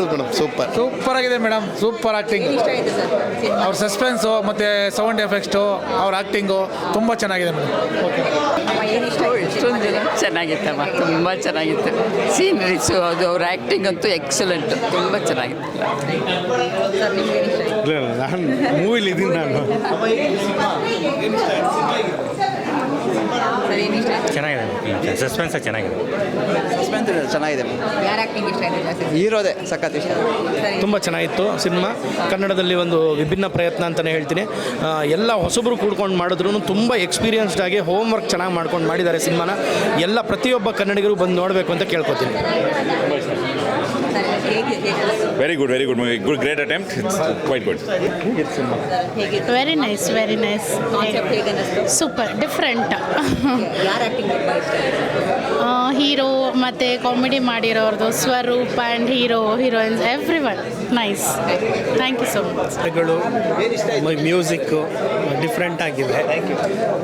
ಸಕ್ಕತ್ತಾಗಿದೆ madam, super ಆಗಿದೆ madam, super acting. ಅವ್ರ ಸಸ್ಪೆನ್ಸು ಮತ್ತು ಸೌಂಡ್ ಎಫೆಕ್ಟ್ಸು, ಅವ್ರ ಆ್ಯಕ್ಟಿಂಗು ತುಂಬ ಚೆನ್ನಾಗಿದೆ ಮೇಡಮ್. ಇಷ್ಟೊಂದು ಜನ ಚೆನ್ನಾಗಿತ್ತಮ್ಮ, ತುಂಬ ಚೆನ್ನಾಗಿತ್ತು. ಸೀನರೀಸು ಅದು ಅವ್ರ ಆ್ಯಕ್ಟಿಂಗ್ ಅಂತೂ ಎಕ್ಸಲೆಂಟ್, ತುಂಬ ಚೆನ್ನಾಗಿತ್ತು. ನಾನು ಮೂವಿಲಿ ಇದ್ದೀನಿ ನಾನು. ಚೆನ್ನಾಗಿದೆ, ಸಸ್ಪೆನ್ಸ್ ಚೆನ್ನಾಗಿದೆ. ಚೆನ್ನಾಗಿದೆ, ಯಾರ ಆ್ಯಕ್ಟಿಂಗ್ ಇಷ್ಟ ಆಗಿದೆ ಜಾಸ್ತಿ? ಹೀರೋದೇ ಸಖತ್ ಇಷ್ಟ. ತುಂಬ ಚೆನ್ನಾಗಿತ್ತು ಸಿನಿಮಾ. ಕನ್ನಡದಲ್ಲಿ ಒಂದು ವಿಭಿನ್ನ ಪ್ರಯತ್ನ ಅಂತಲೇ ಹೇಳ್ತೀನಿ. ಎಲ್ಲ ಹೊಸಬರು ಕೂಡ್ಕೊಂಡು ಮಾಡಿದ್ರು ತುಂಬ ಎಕ್ಸ್ಪೀರಿಯನ್ಸ್ಡ್ ಆಗಿ ಹೋಮ್ವರ್ಕ್ ಚೆನ್ನಾಗಿ ಮಾಡ್ಕೊಂಡು ಮಾಡಿದ್ದಾರೆ ಸಿನಿಮಾನ. ಎಲ್ಲ ಪ್ರತಿಯೊಬ್ಬ ಕನ್ನಡಿಗರು ಬಂದು ನೋಡಬೇಕು ಅಂತ ಕೇಳ್ಕೊತೀನಿ. Very good movie, good, great attempt, it's quite good. Very nice, very nice, super, different. Hero ಮತ್ತು ಕಾಮಿಡಿ ಮಾಡಿರೋರ್ದು Swaroop and heroines every one nice. Thank you so much. Music different ಆಗಿದೆ,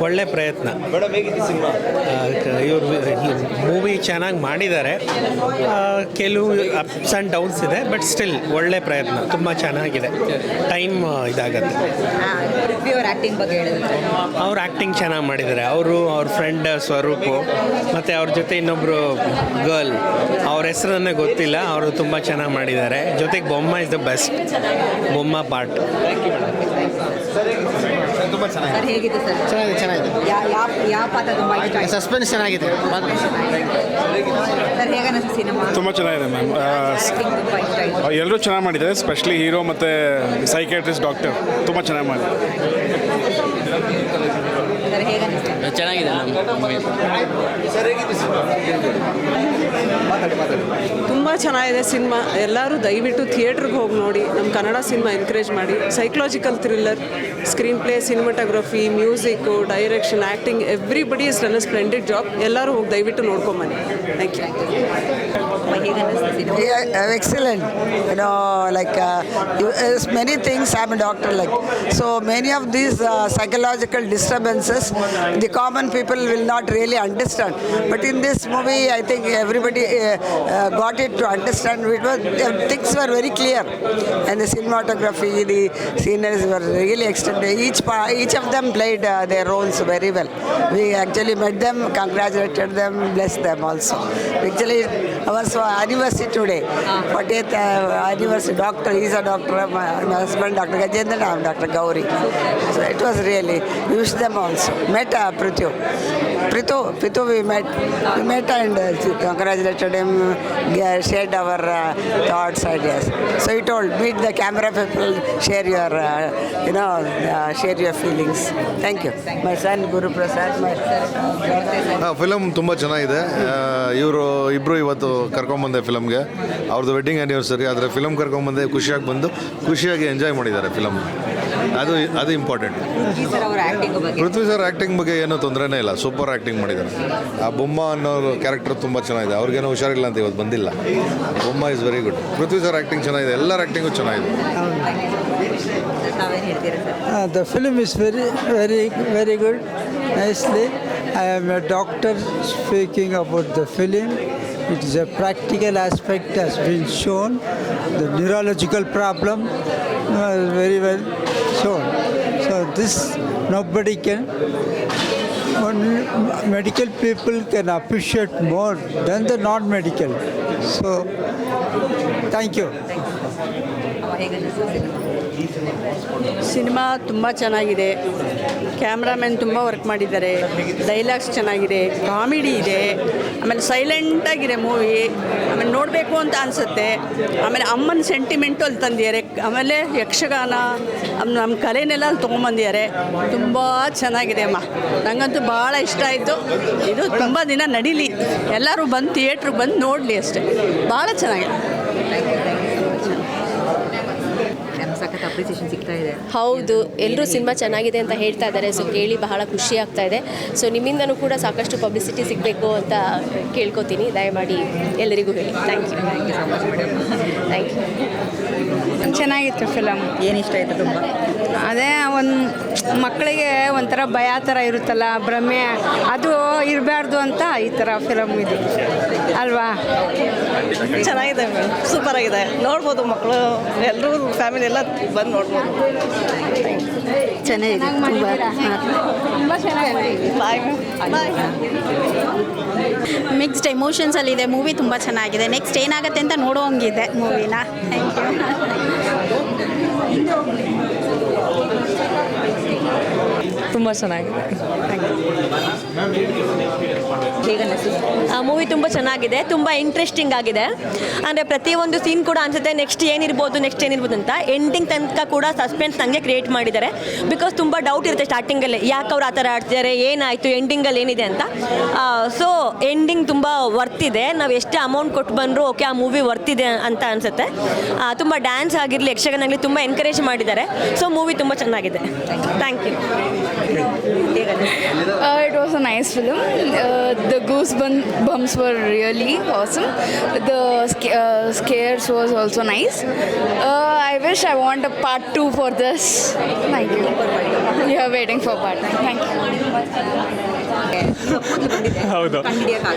ಒಳ್ಳೆ ಪ್ರಯತ್ನ. ಇವರು ಮೂವಿ ಚೆನ್ನಾಗಿ ಮಾಡಿದ್ದಾರೆ. ಕೆಲವು ಅಪ್ಸ್ ಆ್ಯಂಡ್ ಡೌನ್ಸ್ ಇದೆ, ಬಟ್ ಸ್ಟಿಲ್ ಒಳ್ಳೆ ಪ್ರಯತ್ನ, ತುಂಬ ಚೆನ್ನಾಗಿದೆ. ಟೈಮ್ ಇದಾಗತ್ತೆ. ಅವ್ರ ಆ್ಯಕ್ಟಿಂಗ್ ಚೆನ್ನಾಗಿ ಮಾಡಿದ್ದಾರೆ. ಅವ್ರ ಫ್ರೆಂಡ್ ಸ್ವರೂಪು ಮತ್ತು ಅವ್ರ ಜೊತೆ ಇನ್ನೊಬ್ಬರು ಗರ್ಲ್, ಅವ್ರ ಹೆಸರನ್ನೇ ಗೊತ್ತಿಲ್ಲ, ಅವರು ತುಂಬ ಚೆನ್ನಾಗಿ ಮಾಡಿದ್ದಾರೆ. ಜೊತೆಗೆ Bomma is the best, Bomma part. ತುಂಬ ಚೆನ್ನಾಗಿದೆ. ಸಸ್ಪೆನ್ಸ್ ಚೆನ್ನಾಗಿದೆ. ತುಂಬ ಚೆನ್ನಾಗಿದೆ ಮ್ಯಾಮ್. ಎಲ್ಲರೂ ಚೆನ್ನಾಗಿ ಮಾಡಿದ್ದಾರೆ, ಸ್ಪೆಷಲಿ ಹೀರೋ ಮತ್ತು ಸೈಕಿಯಾಟ್ರಿಸ್ಟ್ ಡಾಕ್ಟರ್ ತುಂಬ ಚೆನ್ನಾಗಿ ಮಾಡಿದ್ದಾರೆ. ಚೆನ್ನಾಗಿದೆ ತುಂಬ ಚೆನ್ನಾಗಿದೆ ಸಿನಿಮಾ. ಎಲ್ಲರೂ ದಯವಿಟ್ಟು ಥಿಯೇಟ್ರಿಗೆ ಹೋಗಿ ನೋಡಿ. ನಮ್ಮ ಕನ್ನಡ ಸಿನಿಮಾ ಎನ್ಕರೇಜ್ ಮಾಡಿ. Psychological thriller, screen play, cinematography, music, direction, acting, everybody is done a splendid job. ಎಲ್ಲರೂ ಹೋಗಿ ದಯವಿಟ್ಟು ನೋಡ್ಕೊಂಬನ್ನಿ. Thank you. Excellent. Like many things. I'm a doctor. So many of these psychological disturbances, the common people will not really understand. But in this movie, I think everybody got it to understand. Things were very clear, and the cinematography, the sceneries were really extended. Each of them played their roles very well. We actually met them, congratulated them, blessed them also. Actually, our anniversary today, 40th anniversary. Doctor, he's a doctor. My husband, Dr. Gajendra, I'm Dr. Gauri. So it was really, we wish them also. Met Prithu, we met and congratulated him, shared our thoughts, ideas. So he told, meet the camera people, share your feelings. Thank you. My son, Guru Prasad. Film ತುಂಬ ಚೆನ್ನಾಗಿದೆ. ಇವರು ಇಬ್ಬರು ಇವತ್ತು ಕರ್ಕೊಂಬಂದೆ ಫಿಲಮ್ಗೆ. ಅವ್ರದ್ದು wedding anniversary, ಆದರೆ film ಕರ್ಕೊಂಬಂದೆ, ಖುಷಿಯಾಗಿ enjoy ಮಾಡಿದ್ದಾರೆ film. ಅದು ಇಂಪಾರ್ಟೆಂಟ್. ಪೃಥ್ವಿ ಸರ್ ಆ್ಯಕ್ಟಿಂಗ್ ಬಗ್ಗೆ ಏನೂ ತೊಂದರೆನೇ ಇಲ್ಲ, ಸೂಪರ್ ಆ್ಯಕ್ಟಿಂಗ್ ಮಾಡಿದ್ದಾರೆ. ಆ ಬೊಮ್ಮ ಅನ್ನೋ ಕ್ಯಾರೆಕ್ಟರ್ ತುಂಬ ಚೆನ್ನಾಗಿದೆ. ಅವ್ರಿಗೇನೋ ಹುಷಾರಿಲ್ಲ ಅಂತ ಇವತ್ತು ಬಂದಿಲ್ಲ. Bomma is very good. Prithvi sir acting ಚೆನ್ನಾಗಿದೆ, ಎಲ್ಲರ ಆ್ಯಕ್ಟಿಂಗು ಚೆನ್ನಾಗಿದೆ. The film is very good, nicely. I am a doctor speaking about the film. It is a practical aspect has been shown. The neurological problem very well shown. So this nobody can. Only medical people can appreciate more than the non-medical. So thank you. Cinema ತುಂಬ ಚೆನ್ನಾಗಿದೆ. Cameraman ತುಂಬ work ಮಾಡಿದ್ದಾರೆ. Dialogues ಚೆನ್ನಾಗಿದೆ, comedy ಇದೆ, ಆಮೇಲೆ ಸೈಲೆಂಟಾಗಿದೆ movie. ಆಮೇಲೆ ನೋಡಬೇಕು ಅಂತ ಅನಿಸುತ್ತೆ. ಆಮೇಲೆ ಅಮ್ಮನ ಸೆಂಟಿಮೆಂಟು ಅಲ್ಲಿ ತಂದಿದ್ದಾರೆ. ಆಮೇಲೆ ಯಕ್ಷಗಾನ, ನಮ್ಮ ಕಲೆನೆಲ್ಲ ಅಲ್ಲಿ ತೊಗೊಂಬಂದಿದ್ದಾರೆ. ತುಂಬ ಚೆನ್ನಾಗಿದೆ ಅಮ್ಮ, ನನಗಂತೂ ಭಾಳ ಇಷ್ಟ ಆಯಿತು. ಇದು ತುಂಬ ದಿನ ನಡೀಲಿ, ಎಲ್ಲರೂ ಬಂದು ಥಿಯೇಟ್ರಿಗೆ ಬಂದು ನೋಡಲಿ ಅಷ್ಟೇ. ಭಾಳ ಚೆನ್ನಾಗಿದೆ. ಅಪ್ರಿಸಿಯೇಷನ್ ಸಿಗ್ತಾ ಇದೆ. ಹೌದು, ಎಲ್ಲರೂ ಸಿನಿಮಾ ಚೆನ್ನಾಗಿದೆ ಅಂತ ಹೇಳ್ತಾ ಇದ್ದಾರೆ. ಸೊ ಕೇಳಿ ಬಹಳ ಖುಷಿ ಆಗ್ತಾ ಇದೆ. ಸೊ ನಿಮ್ಮಿಂದನೂ ಕೂಡ ಸಾಕಷ್ಟು ಪಬ್ಲಿಸಿಟಿ ಸಿಗಬೇಕು ಅಂತ ಕೇಳ್ಕೊತೀನಿ. ದಯಮಾಡಿ ಎಲ್ಲರಿಗೂ ಹೇಳಿ. Thank you. Thank you. ಚೆನ್ನಾಗಿತ್ತು ಫಿಲಮ್. ಏನು ಇಷ್ಟ ಆಯಿತು ತುಂಬ? ಅದೇ ಒಂದು ಮಕ್ಕಳಿಗೆ ಒಂಥರ ಭಯ ಥರ ಇರುತ್ತಲ್ಲ, ಭ್ರಮೆ, ಅದು ಇರಬಾರ್ದು ಅಂತ ಈ ಥರ ಫಿಲಮ್ ಇದು ಅಲ್ವಾ? ಚೆನ್ನಾಗಿದೆ ಮೇಡಮ್, ಸೂಪರ್ ಆಗಿದೆ. ನೋಡ್ಬೋದು ಮಕ್ಕಳು ಎಲ್ಲರೂ ಫ್ಯಾಮಿಲಿ ಎಲ್ಲ ಬಂದು ನೋಡ್ಬೋದು. ಚೆನ್ನಾಗಿದೆ, ತುಂಬ ಚೆನ್ನಾಗಿದೆ. Bye bye. ಮಿಕ್ಸ್ಡ್ ಎಮೋಷನ್ಸಲ್ಲಿದೆ ಮೂವಿ. ತುಂಬ ಚೆನ್ನಾಗಿದೆ. ನೆಕ್ಸ್ಟ್ ಏನಾಗುತ್ತೆ ಅಂತ ನೋಡೋಂಗಿದೆ ಮೂವಿನ. Thank you. ತುಂಬ ಚೆನ್ನಾಗಿದೆ. ಆ ಮೂವಿ ತುಂಬ ಚೆನ್ನಾಗಿದೆ, ತುಂಬ ಇಂಟ್ರೆಸ್ಟಿಂಗ್ ಆಗಿದೆ. ಅಂದರೆ ಪ್ರತಿಯೊಂದು ಸೀನ್ ಕೂಡ ಅನಿಸುತ್ತೆ ನೆಕ್ಸ್ಟ್ ಏನಿರ್ಬೋದು ಅಂತ. ಎಂಡಿಂಗ್ ತನಕ ಕೂಡ ಸಸ್ಪೆನ್ಸ್ ನನಗೆ ಕ್ರಿಯೇಟ್ ಮಾಡಿದ್ದಾರೆ. ಬಿಕಾಸ್ ತುಂಬ ಡೌಟ್ ಇರುತ್ತೆ ಸ್ಟಾರ್ಟಿಂಗಲ್ಲಿ, ಯಾಕೆ ಅವ್ರು ಆ ಥರ ಆಡ್ತಿದ್ದಾರೆ, ಏನಾಯಿತು, ಎಂಡಿಂಗಲ್ಲಿ ಏನಿದೆ ಅಂತ. ಸೊ ಎಂಡಿಂಗ್ ತುಂಬ ವರ್ತಿದೆ. ನಾವು ಎಷ್ಟೇ ಅಮೌಂಟ್ ಕೊಟ್ಟು ಬಂದರೂ ಓಕೆ ಆ ಮೂವಿ ವರ್ತಿದೆ ಅಂತ ಅನಿಸುತ್ತೆ. ತುಂಬ ಡ್ಯಾನ್ಸ್ ಆಗಿರಲಿ, ಯಕ್ಷಗಾನ ಆಗಲಿ ತುಂಬ ಎನ್ಕರೇಜ್ ಮಾಡಿದ್ದಾರೆ. ಸೊ ಮೂವಿ ತುಂಬ ಚೆನ್ನಾಗಿದೆ. Thank you. It was a nice film. The goosebumps were really awesome. The scares was also nice. I wish I want a part 2 for this. Thank you. We are waiting for part 2. Thank you. ಹೌದು,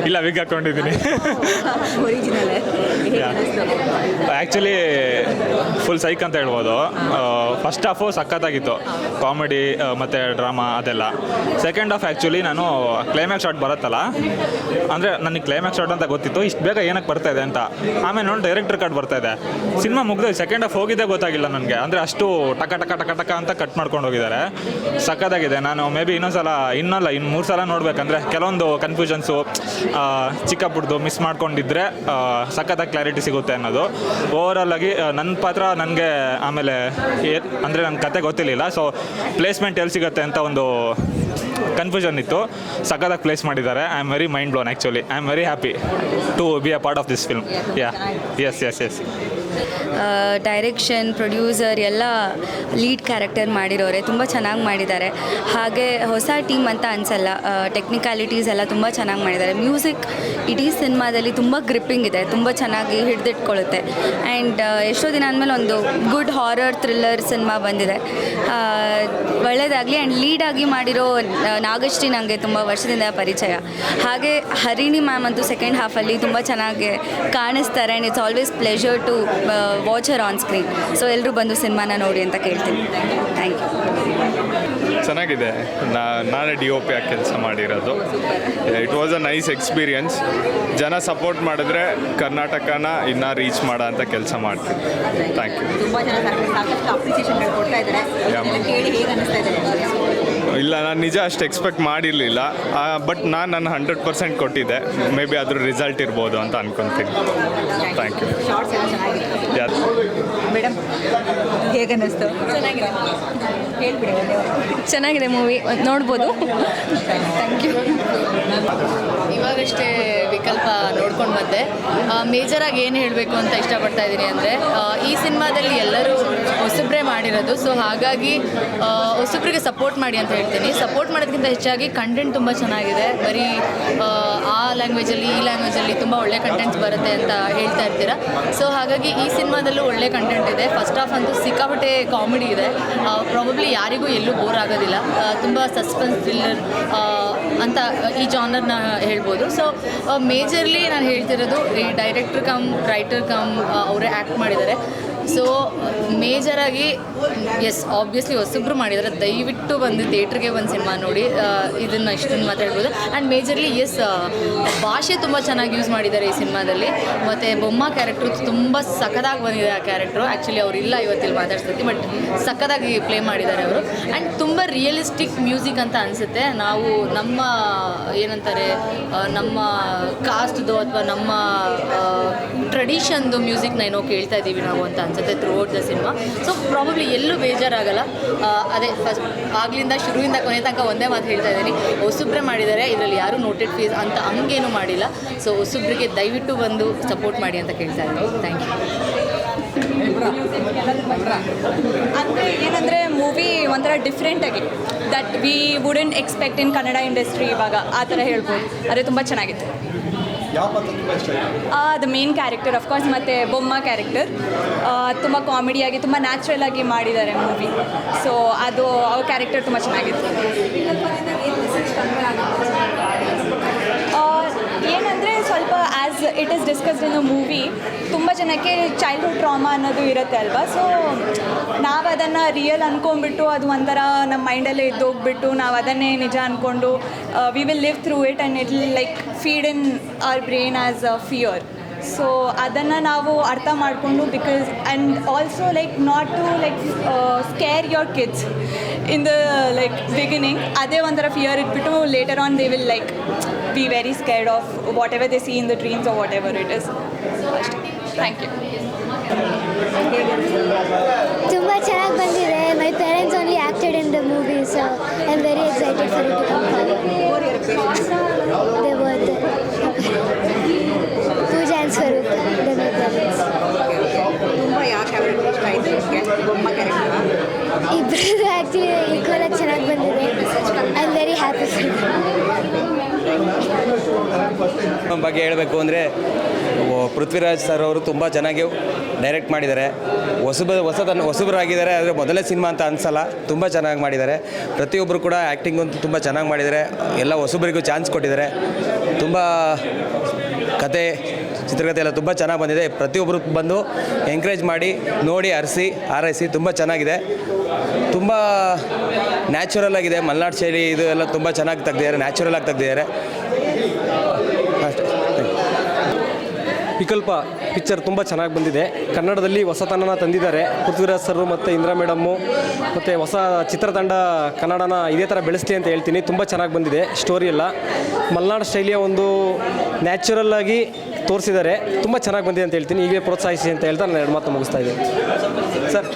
ಇಲ್ಲ ವಿಗ್ ಹಾಕೊಂಡಿದ್ದೀನಿ. Actually full psych ಅಂತ ಹೇಳ್ಬೋದು. First half ಸಖತ್ತಾಗಿತ್ತು, comedy ಮತ್ತು drama ಅದೆಲ್ಲ. Second half actually ನಾನು climax shot ಬರುತ್ತಲ್ಲ, ಅಂದರೆ ನನಗೆ ಕ್ಲೈಮ್ಯಾಕ್ಸ್ ಶಾಟ್ ಅಂತ ಗೊತ್ತಿತ್ತು, ಇಷ್ಟು ಬೇಗ ಏನಕ್ಕೆ ಬರ್ತಾಯಿದೆ ಅಂತ. ಆಮೇಲೆ ನೋಡಿ ಡೈರೆಕ್ಟರ್ ಕಟ್ ಬರ್ತಾಯಿದೆ. ಸಿನಿಮಾ ಮುಗಿದು ಸೆಕೆಂಡ್ ಹಾಫ್ ಹೋಗಿದ್ದೇ ಗೊತ್ತಾಗಿಲ್ಲ ನನಗೆ. ಅಂದರೆ ಅಷ್ಟು ಟಕ ಟಕ ಟಕ ಟಕ ಅಂತ ಕಟ್ ಮಾಡ್ಕೊಂಡು ಹೋಗಿದ್ದಾರೆ. ಸಖತ್ತಾಗಿದೆ. ನಾನು ಮೇ ಬಿ ಇನ್ನೊಂದು 3 ಸಲ ನೋಡಬೇಕಂದ್ರೆ ಕೆಲವೊಂದು ಕನ್ಫ್ಯೂಷನ್ಸು ಚಿಕ್ಕ ಪುಡ್ದು ಮಿಸ್ ಮಾಡ್ಕೊಂಡಿದ್ರೆ ಸಖತ್ತಾಗಿ ಕ್ಲಾರಿಟಿ ಸಿಗುತ್ತೆ ಅನ್ನೋದು. ಓವರಾಲ್ ಆಗಿ ನನ್ನ ಪಾತ್ರ ನನಗೆ ಆಮೇಲೆ ಅಂದರೆ ನನ್ನ ಕತೆ ಗೊತ್ತಿರಲಿಲ್ಲ. ಸೊ ಪ್ಲೇಸ್ಮೆಂಟ್ ಎಲ್ಲಿ ಸಿಗುತ್ತೆ ಅಂತ ಒಂದು ಕನ್ಫ್ಯೂಷನ್ ಇತ್ತು. ಸಖತ್ತಾಗಿ ಪ್ಲೇಸ್ ಮಾಡಿದ್ದಾರೆ. I am very mind blown. Actually I am very happy to be a part of this film. Yes direction, producer ಎಲ್ಲ ಲೀಡ್ ಕ್ಯಾರೆಕ್ಟರ್ ಮಾಡಿರೋರೆ ತುಂಬ ಚೆನ್ನಾಗಿ ಮಾಡಿದ್ದಾರೆ. ಹಾಗೆ ಹೊಸ ಟೀಮ್ ಅಂತ ಅನಿಸಲ್ಲ. ಟೆಕ್ನಿಕಾಲಿಟೀಸ್ ಎಲ್ಲ ತುಂಬ ಚೆನ್ನಾಗಿ ಮಾಡಿದ್ದಾರೆ. ಮ್ಯೂಸಿಕ್ ಇಡೀ ಸಿನಿಮಾದಲ್ಲಿ ತುಂಬ ಗ್ರಿಪ್ಪಿಂಗ್ ಇದೆ, ತುಂಬ ಚೆನ್ನಾಗಿ ಹಿಡಿದಿಟ್ಕೊಳ್ಳುತ್ತೆ. ಆ್ಯಂಡ್ ಎಷ್ಟೋ ದಿನ ಆದಮೇಲೆ ಒಂದು ಗುಡ್ ಹಾರರ್ ಥ್ರಿಲ್ಲರ್ ಸಿನಿಮಾ ಬಂದಿದೆ. ಒಳ್ಳೆಯದಾಗಲಿ. ಆ್ಯಂಡ್ ಲೀಡಾಗಿ ಮಾಡಿರೋ ನಾಗಶ್ರೀ ನನಗೆ ತುಂಬ ವರ್ಷದಿಂದ ಪರಿಚಯ. ಹಾಗೆ ಹರಿಣಿ ಮ್ಯಾಮ್ ಅಂತೂ ಸೆಕೆಂಡ್ ಹಾಫಲ್ಲಿ ತುಂಬ ಚೆನ್ನಾಗಿ ಕಾಣಿಸ್ತಾರೆ. And it's always pleasure to watch her on screen. So ಎಲ್ಲರೂ ಬಂದು ಸಿನಿಮಾನ ನೋಡಿ ಅಂತ ಕೇಳ್ತೀನಿ. Thank you. ಚೆನ್ನಾಗಿದೆ. ನಾನೇ DOP ಆಗಿ ಕೆಲಸ ಮಾಡಿರೋದು. It was a nice experience. ಜನ ಸಪೋರ್ಟ್ ಮಾಡಿದ್ರೆ ಕರ್ನಾಟಕನ ಇನ್ನೂ ರೀಚ್ ಮಾಡೋ ಅಂತ ಕೆಲಸ ಮಾಡ್ತೀನಿ. Thank you. ಇಲ್ಲ, ನಾನು ನಿಜ ಅಷ್ಟು ಎಕ್ಸ್ಪೆಕ್ಟ್ ಮಾಡಿರಲಿಲ್ಲ. ಬಟ್ ನಾನು ನನ್ನ 100% ಕೊಟ್ಟಿದ್ದೆ. ಮೇ ಬಿ ಅದ್ರ ರಿಸಲ್ಟ್ ಇರ್ಬೋದು ಅಂತ ಅನ್ಕೊತೀನಿ. Thank you. ಮೇಡಮ್ ಹೇಗೆ ಅನ್ನಿಸ್ತು? ಚೆನ್ನಾಗಿದೆ ಮೂವಿ, ನೋಡ್ಬೋದು. Thank you. ಇವಾಗಷ್ಟೇ ವಿಕಲ್ಪ ನೋಡ್ಕೊಂಡು ಬಂದೆ. ಮೇಜರಾಗಿ ಏನು ಹೇಳಬೇಕು ಅಂತ ಇಷ್ಟಪಡ್ತಾ ಇದ್ದೀನಿ ಅಂದರೆ, ಈ ಸಿನಿಮಾದಲ್ಲಿ ಎಲ್ಲರೂ ಹೊಸಬ್ರೇ ಮಾಡಿರೋದು. ಸೊ ಹಾಗಾಗಿ ಹೊಸಬ್ರಿಗೆ ಸಪೋರ್ಟ್ ಮಾಡಿ ಅಂತ ಹೇಳ್ತೀನಿ. ಸಪೋರ್ಟ್ ಮಾಡೋದಕ್ಕಿಂತ ಹೆಚ್ಚಾಗಿ ಕಂಟೆಂಟ್ ತುಂಬ ಚೆನ್ನಾಗಿದೆ. ಬರೀ ಆ ಲ್ಯಾಂಗ್ವೇಜಲ್ಲಿ ಈ ಲ್ಯಾಂಗ್ವೇಜಲ್ಲಿ ತುಂಬ ಒಳ್ಳೆ ಕಂಟೆಂಟ್ಸ್ ಬರುತ್ತೆ ಅಂತ ಹೇಳ್ತಾ ಇರ್ತೀರ. ಸೊ ಹಾಗಾಗಿ ಈ ಸಿನಿಮಾದಲ್ಲೂ ಒಳ್ಳೆ ಕಂಟೆಂಟ್ ಇದೆ. ಫಸ್ಟ್ ಹಾಫ್ ಅಂತೂ ಸಿಕ್ಕಾಪಟ್ಟೆ ಕಾಮಿಡಿ ಇದೆ. ಪ್ರಾಬಬ್ಲಿ ಯಾರಿಗೂ ಎಲ್ಲೂ ಬೋರ್ ಆಗೋದಿಲ್ಲ. ತುಂಬ ಸಸ್ಪೆನ್ಸ್ ಥ್ರಿಲ್ಲರ್ ಅಂತ ಈ ಜಾನರ್ನ ಹೇಳ್ಬೋದು. ಸೊ ಮೇಜರ್ಲಿ ನಾನು ಹೇಳ್ತಿರೋದು ಈ ಡೈರೆಕ್ಟರ್ ಕಮ್ ರೈಟರ್ ಕಮ್ ಅವರೇ ಆ್ಯಕ್ಟ್ ಮಾಡಿದ್ದಾರೆ. ಸೊ ಮೇಜರಾಗಿ ಎಸ್ ಆಬ್ವಿಯಸ್ಲಿ ಹೊಸಬ್ರು ಮಾಡಿದ್ದಾರೆ. ದಯವಿಟ್ಟು ಬಂದು ಥಿಯೇಟ್ರಿಗೆ ಒಂದು ಸಿನಿಮಾ ನೋಡಿ. ಇದನ್ನು ಇಷ್ಟನ್ನು ಮಾತಾಡ್ಬೋದು. ಆ್ಯಂಡ್ ಮೇಜರ್ಲಿ ಎಸ್ ಭಾಷೆ ತುಂಬ ಚೆನ್ನಾಗಿ ಯೂಸ್ ಮಾಡಿದ್ದಾರೆ ಈ ಸಿನಿಮಾದಲ್ಲಿ. ಮತ್ತು ಬೊಮ್ಮ ಕ್ಯಾರೆಕ್ಟ್ರು ತುಂಬ ಸಖತ್ತಾಗಿ ಬಂದಿದೆ. ಆ ಕ್ಯಾರೆಕ್ಟ್ರು ಆ್ಯಕ್ಚುಲಿ ಅವರಿಲ್ಲ ಇವತ್ತಿಲ್ಲಿ ಮಾತಾಡ್ಸ್ತೀವಿ, ಬಟ್ ಸಖತ್ತಾಗಿ ಪ್ಲೇ ಮಾಡಿದ್ದಾರೆ ಅವರು. ಆ್ಯಂಡ್ ತುಂಬ ರಿಯಲಿಸ್ಟಿಕ್ ಮ್ಯೂಸಿಕ್ ಅಂತ ಅನಿಸುತ್ತೆ. ನಾವು ನಮ್ಮ ಏನಂತಾರೆ ನಮ್ಮ ಕಾಸ್ಟ್ದು ಅಥವಾ ನಮ್ಮ ಟ್ರೆಡಿಷನ್ದು ಮ್ಯೂಸಿಕ್ನ ಏನೋ ಕೇಳ್ತಾ ಇದ್ದೀವಿ ನಾವು ಅಂತ ಅನ್ಸುತ್ತೆ through out the cinema. So probably ಎಲ್ಲೂ ಬೇಜಾರಾಗಲ್ಲ. ಅದೇ ಫಸ್ಟ್ ಆಗ್ಲಿಂದ ಶುರುವಿಂದ ಕೊನೆ ತನಕ ಒಂದೇ ಮಾತು ಹೇಳ್ತಾ ಇದ್ದೀನಿ, ಹೊಸಬ್ರೆ ಮಾಡಿದ್ದಾರೆ. ಇದರಲ್ಲಿ ಯಾರೂ ನೋಟೆಡ್ ಫೀಸ್ ಅಂತ ಹಂಗೇನು ಮಾಡಿಲ್ಲ. ಸೊ ಹೊಸಬ್ರಿಗೆ ದಯವಿಟ್ಟು ಬಂದು ಸಪೋರ್ಟ್ ಮಾಡಿ ಅಂತ ಕೇಳ್ತಾ ಇದ್ದೀನಿ. Thank you. ಅಂದರೆ ಏನಂದರೆ ಮೂವಿ ಒಂಥರ ಡಿಫ್ರೆಂಟಾಗಿ that we wouldn't expect in Kannada industry ಇವಾಗ ಆ ಥರ ಹೇಳ್ಬೋದು. ಆದರೆ ತುಂಬ ಚೆನ್ನಾಗಿತ್ತು. ದ ಮೇನ್ ಕ್ಯಾರೆಕ್ಟರ್ ಅಫ್ಕೋರ್ಸ್ ಮತ್ತು ಬೊಮ್ಮ ಕ್ಯಾರೆಕ್ಟರ್ ತುಂಬ ಕಾಮಿಡಿಯಾಗಿ ತುಂಬ ನ್ಯಾಚುರಲ್ ಆಗಿ ಮಾಡಿದ್ದಾರೆ ಮೂವಿ. ಸೊ ಅದು ಅವ್ರ ಕ್ಯಾರೆಕ್ಟರ್ ತುಂಬ ಚೆನ್ನಾಗಿತ್ತು. ಏನಂದರೆ ಸ್ವಲ್ಪ as it is discussed in a movie ತುಂಬ ಜನಕ್ಕೆ ಚೈಲ್ಡ್ಹುಡ್ ಟ್ರಾಮಾ ಅನ್ನೋದು ಇರುತ್ತೆ ಅಲ್ವಾ. ಸೊ ನಾವು ಅದನ್ನು ರಿಯಲ್ ಅಂದ್ಕೊಂಡ್ಬಿಟ್ಟು ಅದು ಒಂಥರ ನಮ್ಮ ಮೈಂಡಲ್ಲೇ ಇದ್ದೋಗ್ಬಿಟ್ಟು ನಾವು ಅದನ್ನೇ ನಿಜ ಅಂದ್ಕೊಂಡು we will live through it and it will like feed in our brain as a fear. So ಅದನ್ನು ನಾವು ಅರ್ಥ ಮಾಡಿಕೊಂಡು because and also like not to like scare your kids in the like beginning. ಅದೇ ಒಂಥರ fear ಇಟ್ಬಿಟ್ಟು later on they will like be very scared of whatever they see in the dreams or whatever it is. Thank you. ತುಂಬ ಚೆನ್ನಾಗಿ ಬಂದಿದೆ. My parents only acted in the movie, so I am very excited for it to come forward. They were Pooja and Swaroop, they my parents. ಇಬ್ಬರದು actually ಈಕ್ವಲಾಗಿ ಚೆನ್ನಾಗಿ ಬಂದಿದೆ. I am very happy for ಬಗ್ಗೆ ಹೇಳಬೇಕು ಅಂದರೆ ಪೃಥ್ವಿರಾಜ್ ಸರ್ ಅವರು ತುಂಬ ಚೆನ್ನಾಗಿ ಡೈರೆಕ್ಟ್ ಮಾಡಿದ್ದಾರೆ. ಹೊಸಬರಾಗಿದ್ದಾರೆ, ಆದರೆ ಮೊದಲನೇ ಸಿನಿಮಾ ಅಂತ ಅನಿಸಲ್ಲ. ತುಂಬ ಚೆನ್ನಾಗಿ ಮಾಡಿದ್ದಾರೆ. ಪ್ರತಿಯೊಬ್ಬರು ಕೂಡ ಆ್ಯಕ್ಟಿಂಗ್ ಅಂತೂ ತುಂಬ ಚೆನ್ನಾಗಿ ಮಾಡಿದ್ದಾರೆ. ಎಲ್ಲ ಹೊಸಬರಿಗೂ ಚಾನ್ಸ್ ಕೊಟ್ಟಿದ್ದಾರೆ. ತುಂಬ ಕತೆ ಚಿತ್ರಕಥೆ ಎಲ್ಲ ತುಂಬ ಚೆನ್ನಾಗಿ ಬಂದಿದೆ. ಪ್ರತಿಯೊಬ್ಬರು ಬಂದು ಎಂಕರೇಜ್ ಮಾಡಿ ನೋಡಿ ಹಾರೈಸಿ ತುಂಬ ಚೆನ್ನಾಗಿದೆ. ತುಂಬ ನ್ಯಾಚುರಲ್ ಆಗಿದೆ. ಮಲೆನಾಡು ಶೈಲಿ ಇದು ಎಲ್ಲ ತುಂಬ ಚೆನ್ನಾಗಿ ತೆಗ್ದಿದ್ದಾರೆ, ನ್ಯಾಚುರಲ್ ಆಗಿ ತೆಗ್ದಿದ್ದಾರೆ ಅಷ್ಟೇ. ವಿಕಲ್ಪ ಪಿಕ್ಚರ್ ತುಂಬ ಚೆನ್ನಾಗಿ ಬಂದಿದೆ. ಕನ್ನಡದಲ್ಲಿ ಹೊಸತನನ ತಂದಿದ್ದಾರೆ ಪೃಥ್ವಿರಾಜ್ ಸರ್ ಮತ್ತು ಇಂದಿರಾ ಮೇಡಮ್ಮು ಮತ್ತು ಹೊಸ ಚಿತ್ರತಂಡ ಕನ್ನಡನ ಇದೇ ಥರ ಬೆಳೆಸ್ಲಿ ಅಂತ ಹೇಳ್ತೀನಿ. ತುಂಬ ಚೆನ್ನಾಗಿ ಬಂದಿದೆ ಸ್ಟೋರಿ ಎಲ್ಲ. ಮಲೆನಾಡು ಶೈಲಿಯ ಒಂದು ನ್ಯಾಚುರಲ್ ಆಗಿ ತೋರಿಸಿದ್ದಾರೆ. ತುಂಬ ಚೆನ್ನಾಗಿ ಬಂದಿದೆ ಅಂತ ಹೇಳ್ತೀನಿ. ಹೀಗೆ ಪ್ರೋತ್ಸಾಹಿಸಿ ಅಂತ ಹೇಳ್ತಾ ನಾನು ಎರಡು ಮಾತು ಮುಗಿಸ್ತಾ ಇದ್ದೀನಿ ಸರ್.